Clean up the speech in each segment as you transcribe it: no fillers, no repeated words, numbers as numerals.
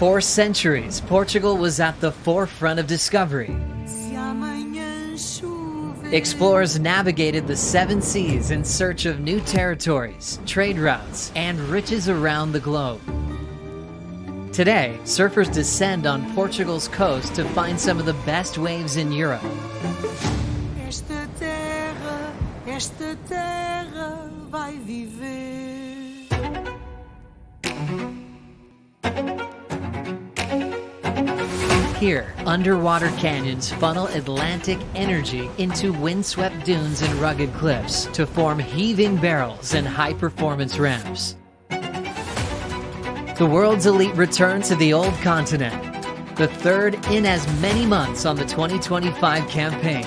For centuries, Portugal was at the forefront of discovery. Explorers navigated the 7 seas in search of new territories, trade routes, and riches around the globe. Today, surfers descend on Portugal's coast to find some of the best waves in Europe. Esta terra vai viver. Here, underwater canyons funnel Atlantic energy into windswept dunes and rugged cliffs to form heaving barrels and high-performance ramps. The world's elite return to the old continent, the third in as many months on the 2025 campaign.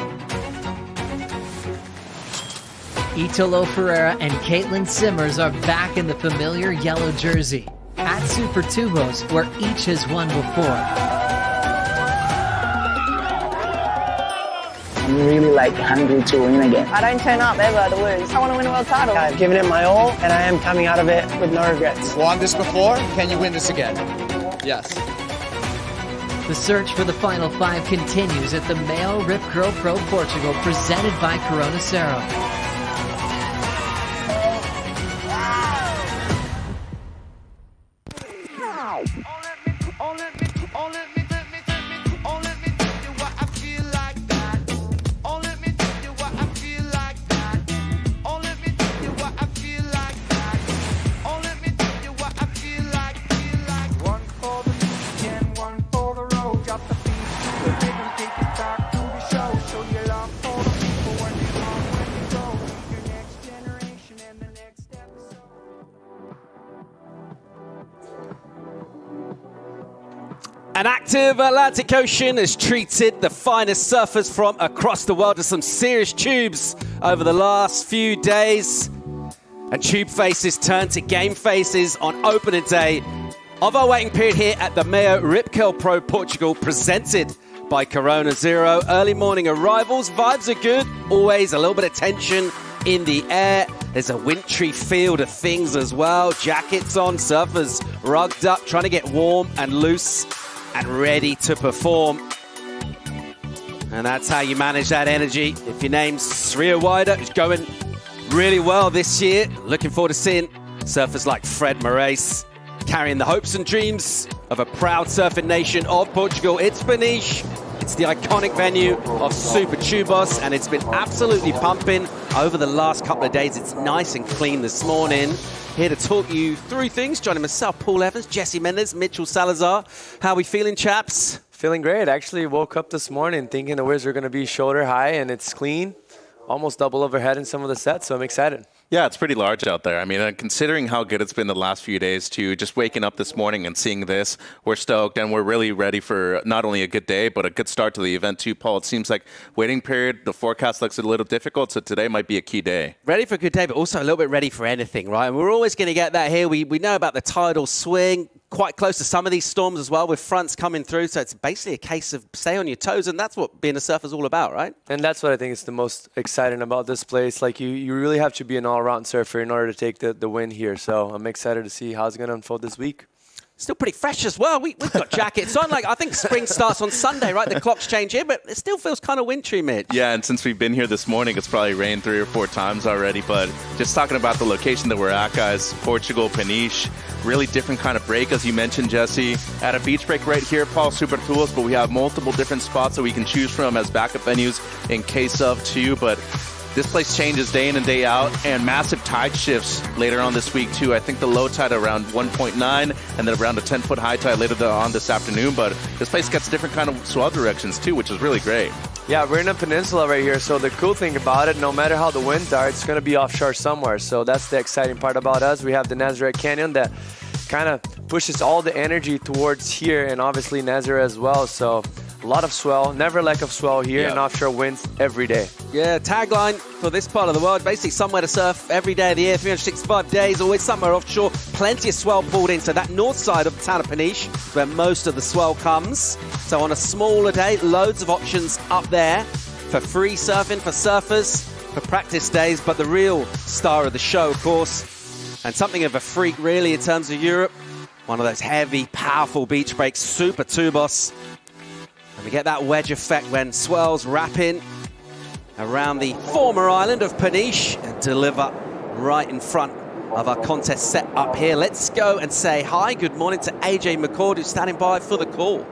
Italo Ferreira and Caitlin Simmers are back in the familiar yellow jersey at Supertubos, where each has won before. I'm really hungry to win again. I don't turn up ever to lose. I want to win a world title. I've given it my all, and I am coming out of it with no regrets. Won this before. Can you win this again? Yes. The search for the final 5 continues at the MEO Rip Curl Pro Portugal, presented by Corona Zero. An active Atlantic Ocean has treated the finest surfers from across the world to some serious tubes over the last few days. And tube faces turned to game faces on opening day of our waiting period here at the MEO Rip Curl Pro Portugal, presented by Corona Zero. Early morning arrivals, vibes are good, always a little bit of tension in the air. There's a wintry feel to things as well. Jackets on, surfers rugged up, trying to get warm and loose and ready to perform. And that's how you manage that energy. If your name's Rio Wider, who's going really well this year, looking forward to seeing surfers like Fred Moraes carrying the hopes and dreams of a proud surfing nation of Portugal. It's Peniche. It's the iconic venue of Supertubos, and it's been absolutely pumping over the last couple of days. It's nice and clean this morning. Here to talk you through things, joining myself, Paul Evans, Jesse Mendes, Mitchell Salazar. How are we feeling, chaps? Feeling great. Actually woke up this morning thinking the waves are going to be shoulder high, and it's clean, almost double overhead in some of the sets, so I'm excited. Yeah, it's pretty large out there. I mean, considering how good it's been the last few days, too, just waking up this morning and seeing this, we're stoked, and we're really ready for not only a good day, but a good start to the event, too, Paul. It seems like waiting period, the forecast looks a little difficult, so today might be a key day. Ready for a good day, but also a little bit ready for anything, right? And we're always going to get that here. We know about the tidal swing, quite close to some of these storms as well, with fronts coming through, so it's basically a case of stay on your toes, and that's what being a surfer is all about, right? And that's what I think is the most exciting about this place. Like, you really have to be an all-around surfer in order to take the win here, so I'm excited to see how it's going to unfold this week. Still pretty fresh as well. We've got jackets on. I think spring starts on Sunday, right? The clocks change here, but it still feels kind of wintry, Mitch. Yeah, and since we've been here this morning, it's probably rained 3 or 4 times already. But just talking about the location that we're at, guys, Portugal, Peniche, really different kind of break, as you mentioned, Jesse. At a beach break right here, Paul, Supertubos, but we have multiple different spots that we can choose from as backup venues in case of, too. But this place changes day in and day out, and massive tide shifts later on this week, too. I think the low tide around 1.9, and then around a 10-foot high tide later on this afternoon. But this place gets different kind of swell directions, too, which is really great. Yeah, we're in a peninsula right here, so the cool thing about it, no matter how the winds are, it's going to be offshore somewhere. So that's the exciting part about us. We have the Nazareth Canyon that kind of pushes all the energy towards here, and obviously Nazareth as well. So a lot of swell, never lack of swell here, and offshore winds every day. Yeah, tagline for this part of the world, basically somewhere to surf every day of the year, 365 days, always somewhere offshore. Plenty of swell pulled into that north side of the town of Peniche, where most of the swell comes. So on a smaller day, loads of options up there for free surfing, for surfers, for practice days. But the real star of the show, of course, and something of a freak really in terms of Europe, One of those heavy, powerful beach breaks, Supertubos. And we get that wedge effect when swells wrap in around the former island of Peniche and deliver right in front of our contest set up here. Let's go and say hi, good morning to AJ McCord, who's standing by for the call.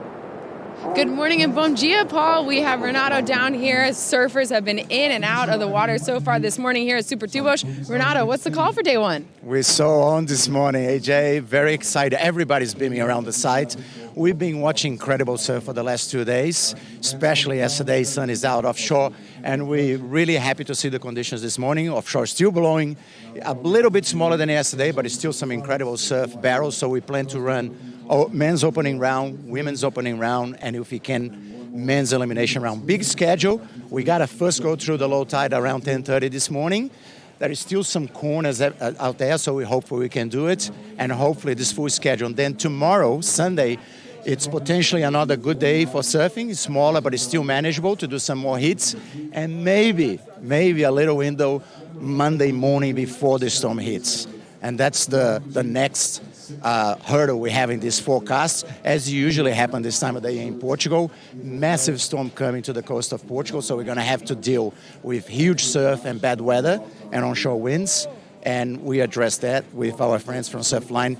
Good morning and bom dia, Paul. We have Renato down here. Surfers have been in and out of the water so far this morning here at Supertubos. Renato, what's the call for day one? We're so on this morning, AJ. Very excited. Everybody's beaming around the site. We've been watching incredible surf for the last 2 days, especially yesterday. Sun is out offshore, and we're really happy to see the conditions this morning. Offshore still blowing, a little bit smaller than yesterday, but it's still some incredible surf barrels. So we plan to run men's opening round, women's opening round, and if we can, men's elimination round. Big schedule. We got to first go through the low tide around 10:30 this morning. There is still some corners out there, so we hopefully we can do it, and hopefully this full schedule. And then tomorrow, Sunday, it's potentially another good day for surfing. It's smaller, but it's still manageable to do some more hits, and maybe a little window Monday morning before the storm hits. And that's the next hurdle we have in this forecast, as usually happens this time of day in Portugal. Massive storm coming to the coast of Portugal, so we're going to have to deal with huge surf and bad weather and onshore winds, and we address that with our friends from Surfline.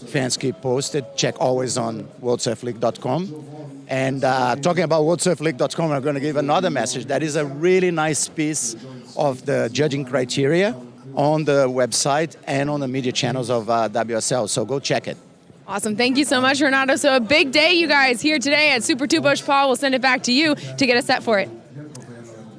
Fans keep posted. Check always on worldsurfleague.com. And talking about worldsurfleague.com, I'm going to give another message. That is a really nice piece of the judging criteria on the website and on the media channels of WSL, so go check it. Awesome. Thank you so much, Renato. So a big day, you guys, here today at Supertubos. Paul, we'll send it back to you to get us set for it.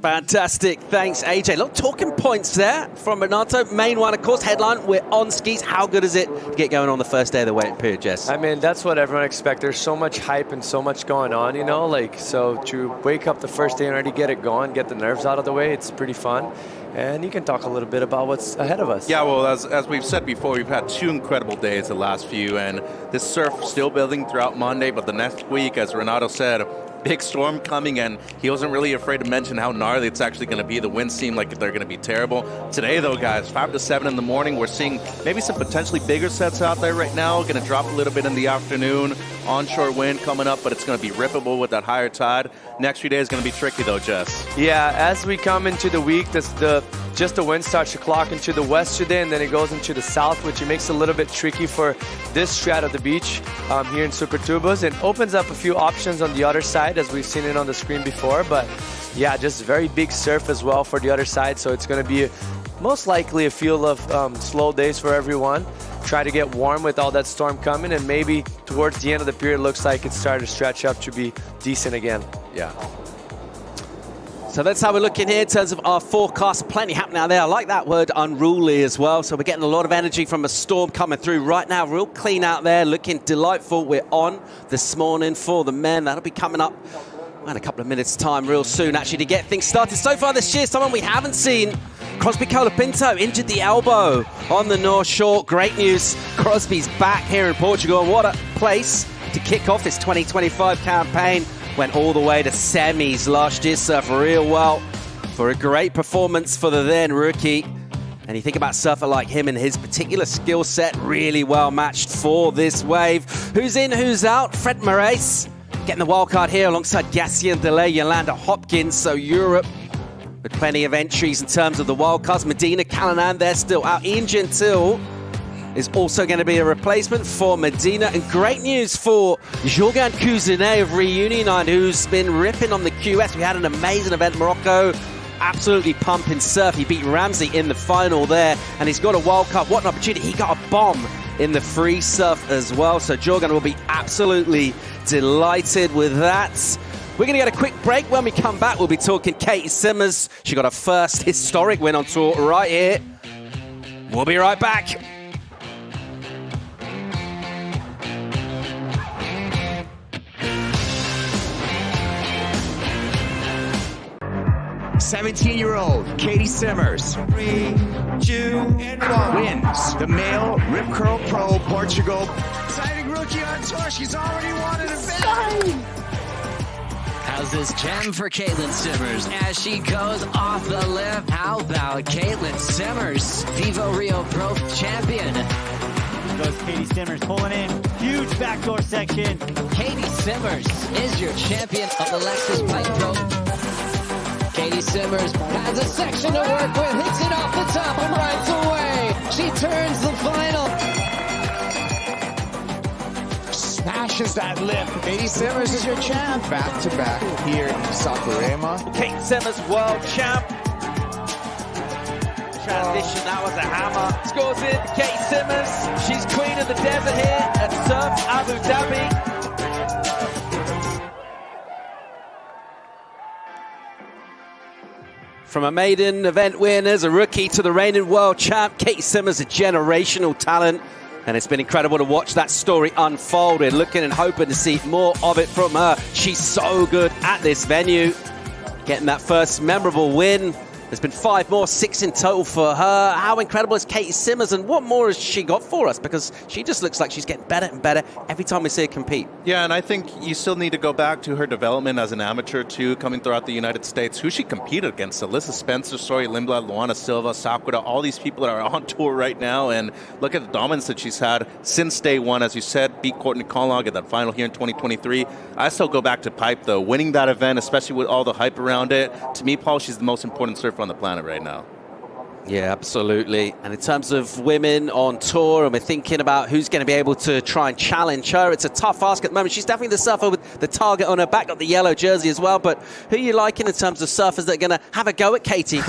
Fantastic. Thanks, AJ. Look, talking points there from Renato. Main one, of course, headline, we're on skis. How good is it to get going on the first day of the waiting period, Jess? I mean, that's what everyone expects. There's so much hype and so much going on, you know, like, so to wake up the first day and already get it going, get the nerves out of the way, it's pretty fun. And you can talk a little bit about what's ahead of us. Yeah, well, as we've said before, we've had 2 incredible days the last few, and this surf still building throughout Monday, but the next week, as Renato said, big storm coming, and he wasn't really afraid to mention how gnarly it's actually going to be. The winds seem like they're going to be terrible. Today, though, guys, 5 to 7 in the morning, we're seeing maybe some potentially bigger sets out there right now. Going to drop a little bit in the afternoon. Onshore wind coming up, but it's going to be rippable with that higher tide. Next few days going to be tricky, though, Jess. Yeah, as we come into the week, just the wind starts to clock into the west today, and then it goes into the south, which it makes it a little bit tricky for this strat of the beach here in Supertubos. It opens up a few options on the other side, as we've seen it on the screen before. But yeah, just very big surf as well for the other side. So it's going to be most likely a field of slow days for everyone. Try to get warm with all that storm coming, and maybe towards the end of the period, it looks like it's starting to stretch up to be decent again. Yeah. So that's how we're looking here in terms of our forecast. Plenty happening out there. I like that word, unruly, as well. So we're getting a lot of energy from a storm coming through right now. Real clean out there, looking delightful. We're on this morning for the men. That'll be coming up in a couple of minutes' time real soon, actually, to get things started. So far this year, someone we haven't seen, Crosby Colapinto, injured the elbow on the North Shore. Great news. Crosby's back here in Portugal. And what a place to kick off this 2025 campaign. Went all the way to semis last year, surfed real well for a great performance for the then rookie. And you think about a surfer like him and his particular skill set, really well matched for this wave. Who's in, who's out? Fred Moraes getting the wild card here alongside Gatien Delay, Yolanda Hopkins. So Europe with plenty of entries in terms of the wild cards. Medina, Callanan, they're still out. Ian Gentile is also going to be a replacement for Medina. And great news for Jorgan Cousinet of Reunion 9, who's been ripping on the QS. We had an amazing event in Morocco. Absolutely pumping surf. He beat Ramsey in the final there, and he's got a wild card. What an opportunity. He got a bomb in the free surf as well. So Jorgan will be absolutely delighted with that. We're going to get a quick break. When we come back, we'll be talking Katie Simmers. She got her first historic win on tour right here. We'll be right back. '17-year-old Katie Simmers 3, 2, and 1. wins the MEO Rip Curl Pro Portugal. Exciting rookie on tour. She's already won an event. How's this gem for Caitlin Simmers as she goes off the lip? How about Caitlin Simmers, Vivo Rio Pro champion? goes Katie Simmers pulling in. Huge backdoor section. Katie Simmers is your champion of the Lexus Pipe Pro. Katie Simmers has a section to work with, hits it off the top and rides away. She turns the final. Smashes that lip. Katie Simmers is your champ. Back to back here in Saquarema. Kate Simmers, world champ. Transition, that was a hammer. Scores in, Kate Simmers. She's queen of the desert here at Surf Abu Dhabi. From a maiden event winners, a rookie to the reigning world champ, Kate Simmers, a generational talent. And it's been incredible to watch that story unfold. We're looking and hoping to see more of it from her. She's so good at this venue. Getting that first memorable win. There's been 5 more, 6 in total for her. How incredible is Katie Simmers, and what more has she got for us? Because she just looks like she's getting better and better every time we see her compete. Yeah, and I think you still need to go back to her development as an amateur, too, coming throughout the United States. Who she competed against, Alyssa Spencer, Story Lindblad, Luana Silva, Sakura, all these people that are on tour right now, and look at the dominance that she's had since day one. As you said, beat Courtney Conlog at that final here in 2023. I still go back to Pipe, though. Winning that event, especially with all the hype around it, to me, Paul, she's the most important surfer on the planet right now. Yeah, absolutely. And in terms of women on tour, and we're thinking about who's going to be able to try and challenge her, it's a tough ask at the moment. She's definitely the surfer with the target on her back, got the yellow jersey as well. But who are you liking in terms of surfers that are going to have a go at Katie,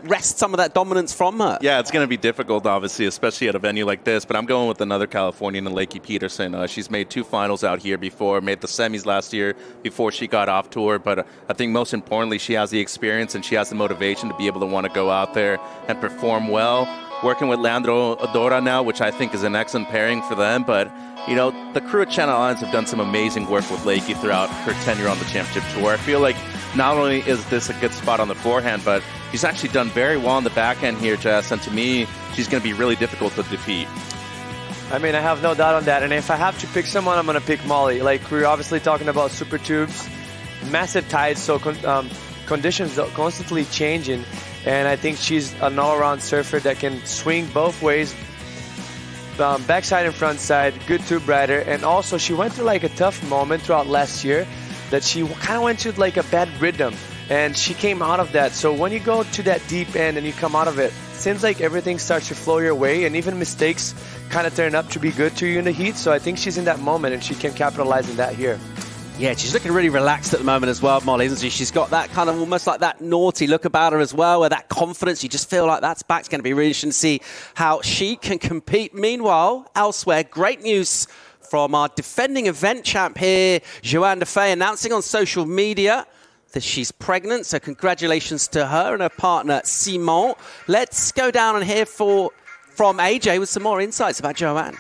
wrest some of that dominance from her? Yeah, it's going to be difficult, obviously, especially at a venue like this. But I'm going with another Californian, Lakey Peterson. She's made 2 finals out here before, made the semis last year before she got off tour. But I think most importantly, she has the experience and she has the motivation to be able to want to go out there and perform well. Working with Leandro Adora now, which I think is an excellent pairing for them. But, you know, the crew at Channel Islands have done some amazing work with Lakey throughout her tenure on the championship tour. I feel like not only is this a good spot on the forehand, but she's actually done very well on the backhand here, Jess. And to me, she's going to be really difficult to defeat. I mean, I have no doubt on that. And if I have to pick someone, I'm going to pick Molly. Like, we're obviously talking about Supertubos, massive tides, so conditions are constantly changing. And I think she's an all-around surfer that can swing both ways, backside and front side, good tube rider. And also, she went through like a tough moment throughout last year that she kind of went to like a bad rhythm. And she came out of that. So when you go to that deep end and you come out of it, seems like everything starts to flow your way, and even mistakes kind of turn up to be good to you in the heat. So I think she's in that moment, and she can capitalize on that here. Yeah, she's looking really relaxed at the moment as well, Molly, isn't she? She's got that kind of almost like that naughty look about her as well, where that confidence, you just feel like that's back. It's going to be really interesting to see how she can compete. Meanwhile, elsewhere, great news from our defending event champ here, Joanne Defay, announcing on social media that she's pregnant. So congratulations to her and her partner, Simon. Let's go down and hear from AJ with some more insights about Joanne.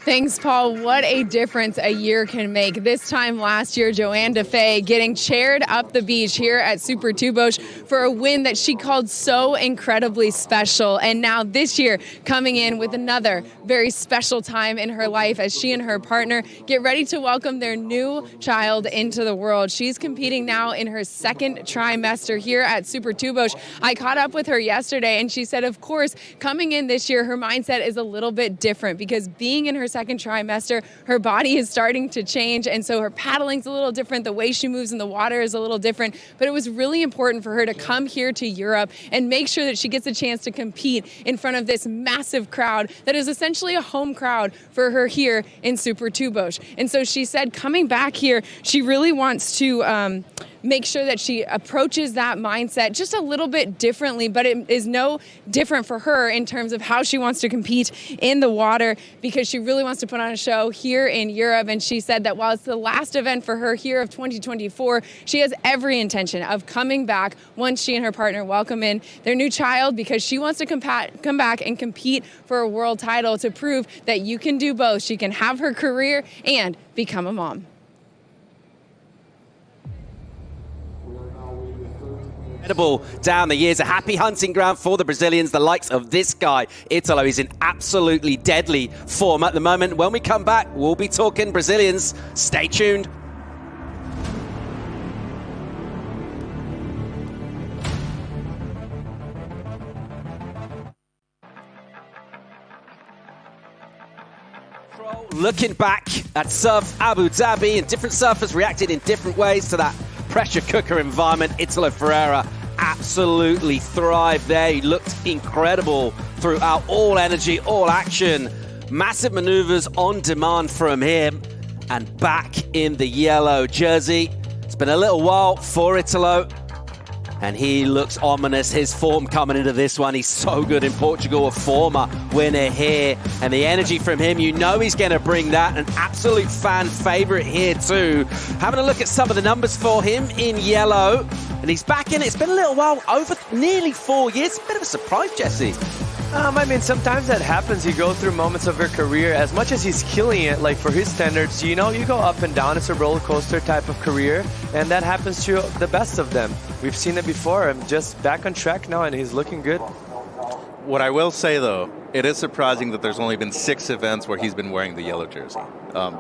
Thanks, Paul. What a difference a year can make. This time last year, Joanne Defay getting chaired up the beach here at Supertubos for a win that she called so incredibly special. And now this year, coming in with another very special time in her life as she and her partner get ready to welcome their new child into the world. She's competing now in her 2nd trimester here at Supertubos. I caught up with her yesterday, and she said, of course, coming in this year, her mindset is a little bit different because being in her 2nd trimester, her body is starting to change, and so her paddling's a little different, the way she moves in the water is a little different, but it was really important for her to come here to Europe and make sure that she gets a chance to compete in front of this massive crowd that is essentially a home crowd for her here in Supertubos. And so she said coming back here, she really wants to make sure that she approaches that mindset just a little bit differently, but it is no different for her in terms of how she wants to compete in the water because she really wants to put on a show here in Europe. And she said that while it's the last event for her here of 2024, she has every intention of coming back once she and her partner welcome in their new child because she wants to come back and compete for a world title to prove that you can do both. She can have her career and become a mom. Incredible down the years, a happy hunting ground for the Brazilians, the likes of this guy, Italo. He's in absolutely deadly form at the moment. When we come back, we'll be talking Brazilians. Stay tuned. looking back at Surf Abu Dhabi, and different surfers reacted in different ways to that pressure cooker environment. Italo Ferreira absolutely thrived there. He looked incredible throughout, all energy, all action. Massive maneuvers on demand from him, and back in the yellow jersey. It's been a little while for Italo, and he looks ominous. His form coming into this one, he's so good in Portugal, a former winner here. And the energy from him, you know he's going to bring that. An absolute fan favorite here too. Having a look at some of the numbers for him in yellow, and he's back in it. It's been a little while, over nearly 4 years. Bit of a surprise, Jesse. I mean, sometimes that happens. You go through moments of your career. As much as he's killing it, like for his standards, you know, you go up and down. It's a roller coaster type of career, and that happens to the best of them. We've seen it before. I'm just back on track now, and he's looking good. What I will say, though, it is surprising that there's only been 6 events where he's been wearing the yellow jersey.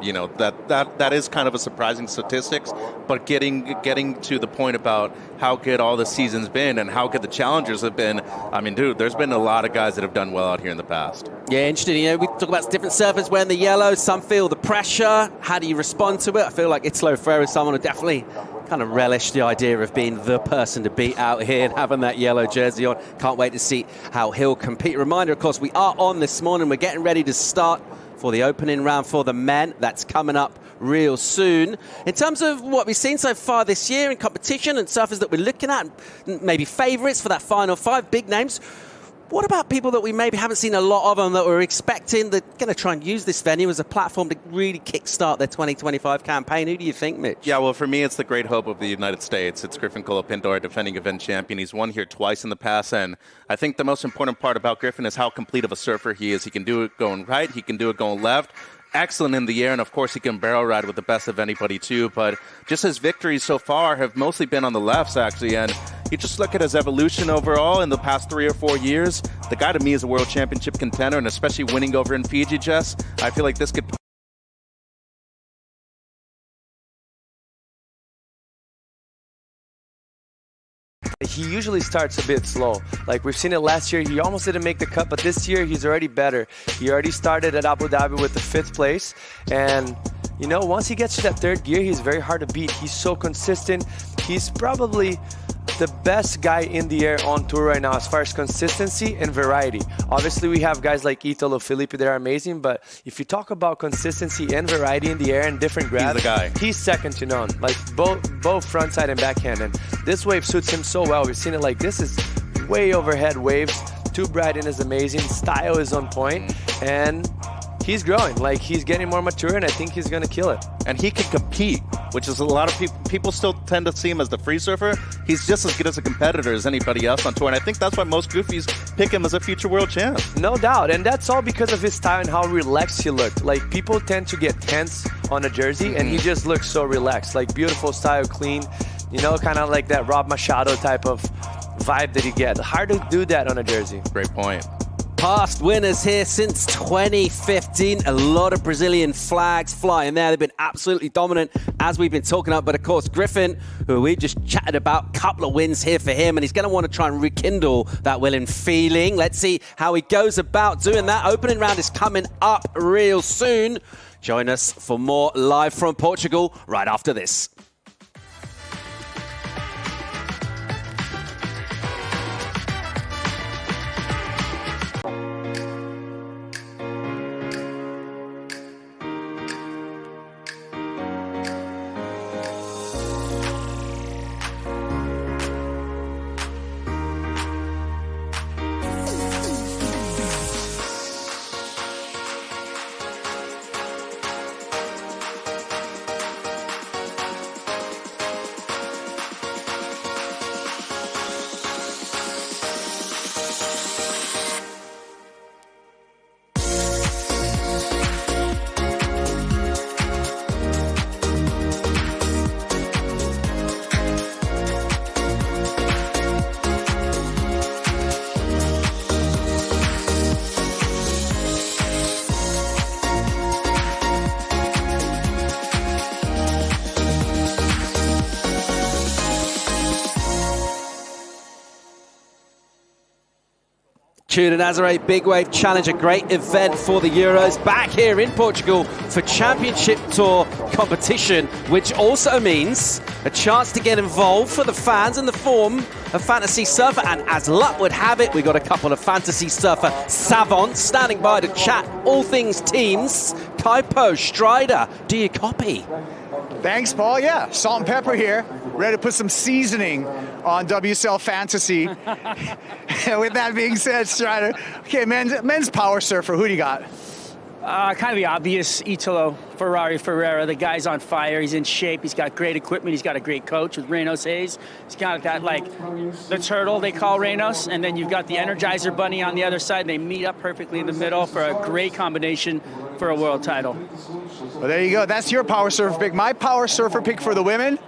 You know, that is kind of a surprising statistics, but getting to the point about how good all the season's been and how good the challengers have been, I mean, dude, there's been a lot of guys that have done well out here in the past. Yeah, interesting. You know, we talk about different surfers wearing the yellow. Some feel the pressure. How do you respond to it? I feel like Italo Ferreira is someone who definitely kind of relish the idea of being the person to beat out here and having that yellow jersey on. Can't wait to see how he'll compete. Reminder, of course, we are on this morning. We're getting ready to start for the opening round for the men. That's coming up real soon. In terms of what we've seen so far this year in competition and surfers that we're looking at, maybe favourites for that final 5, big names, what about people that we maybe haven't seen a lot of them that we're expecting? They're going to try and use this venue as a platform to really kickstart their 2025 campaign. Who do you think, Mitch? Yeah, well, for me, it's the great hope of the United States. It's Griffin Colapinto, defending event champion. He's won here twice in the past, and I think the most important part about Griffin is how complete of a surfer he is. He can do it going right, he can do it going left. Excellent in the air, and of course he can barrel ride with the best of anybody too, but just his victories so far have mostly been on the lefts, actually, and you just look at his evolution overall in the past 3 or 4 years. The guy to me is a world championship contender, and especially winning over in Fiji, Jess, I feel like this could... He usually starts a bit slow. Like we've seen it last year, he almost didn't make the cut, but this year he's already better. He already started at Abu Dhabi with the 5th place, and you know, once he gets to that 3rd gear, he's very hard to beat. He's so consistent. He's probably the best guy in the air on tour right now as far as consistency and variety. Obviously, we have guys like Italo, Felipe that are amazing, but if you talk about consistency and variety in the air and different grabs, he's the guy. He's second to none. Like both frontside and backhand, and this wave suits him so well. We've seen it like this is way overhead waves. Tube riding is amazing. Style is on point, and he's growing. Like he's getting more mature, and I think he's gonna kill it. And he can compete, which is a lot of people still tend to see him as the free surfer. He's just as good as a competitor as anybody else on tour, and I think that's why most goofies pick him as a future world champ. No doubt, and that's all because of his style and how relaxed he looked. Like people tend to get tense on a jersey, and he just looks so relaxed. Like beautiful style, clean, you know, kind of like that Rob Machado type of vibe that you get. Hard to do that on a jersey. Great point. Past winners here since 2015. A lot of Brazilian flags flying there. They've been absolutely dominant, as we've been talking about. But of course, Griffin, who we just chatted about, couple of wins here for him, and he's going to want to try and rekindle that winning feeling. Let's see how he goes about doing that. Opening round is coming up real soon. Join us for more live from Portugal right after this. Tuna Nazare Big Wave Challenge, a great event for the Euros, back here in Portugal for Championship Tour competition, which also means a chance to get involved for the fans in the form of Fantasy Surfer. And as luck would have it, we got a couple of Fantasy Surfer savants standing by to chat all things teams. Kaipo, Strider, do you copy? Thanks, Paul. Yeah, salt and pepper here. Ready to put some seasoning on WSL Fantasy. With that being said, Strider, okay, men's power surfer, who do you got? Kind of the obvious, Italo Ferreira. The guy's on fire. He's in shape. He's got great equipment. He's got a great coach with Reynos Hayes. He's got that, like, the turtle they call Reynos, and then you've got the Energizer Bunny on the other side. They meet up perfectly in the middle for a great combination for a world title. Well, there you go. That's your power surfer pick. My power surfer pick for the women,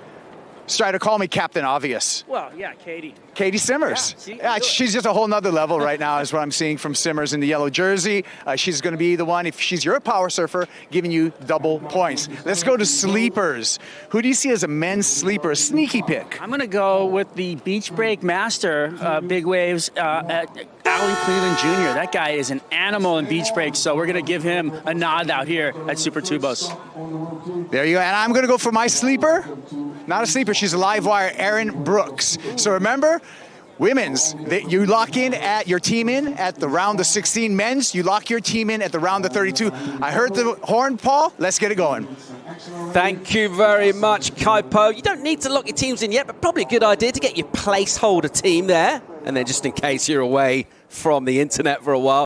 Strider, call me Captain Obvious. Well, yeah, Katie. Katie Simmers. Yeah, she's just a whole nother level right now is what I'm seeing from Simmers in the yellow jersey. She's going to be the one, if she's your power surfer, giving you double points. Let's go to sleepers. Who do you see as a men's sleeper, a sneaky pick? I'm going to go with the beach break master, Big Waves, at Alan Cleveland Jr. That guy is an animal in beach breaks, so we're going to give him a nod out here at Supertubos. There you go. And I'm going to go for my sleeper. Not a sleeper, she's a live wire, Erin Brooks. So remember, women's, you lock in at your team in at the round of 16. Men's, you lock your team in at the round of 32. I heard the horn, Paul. Let's get it going. Thank you very much, Kaipo. You don't need to lock your teams in yet, but probably a good idea to get your placeholder team there. And then just in case you're away from the internet for a while,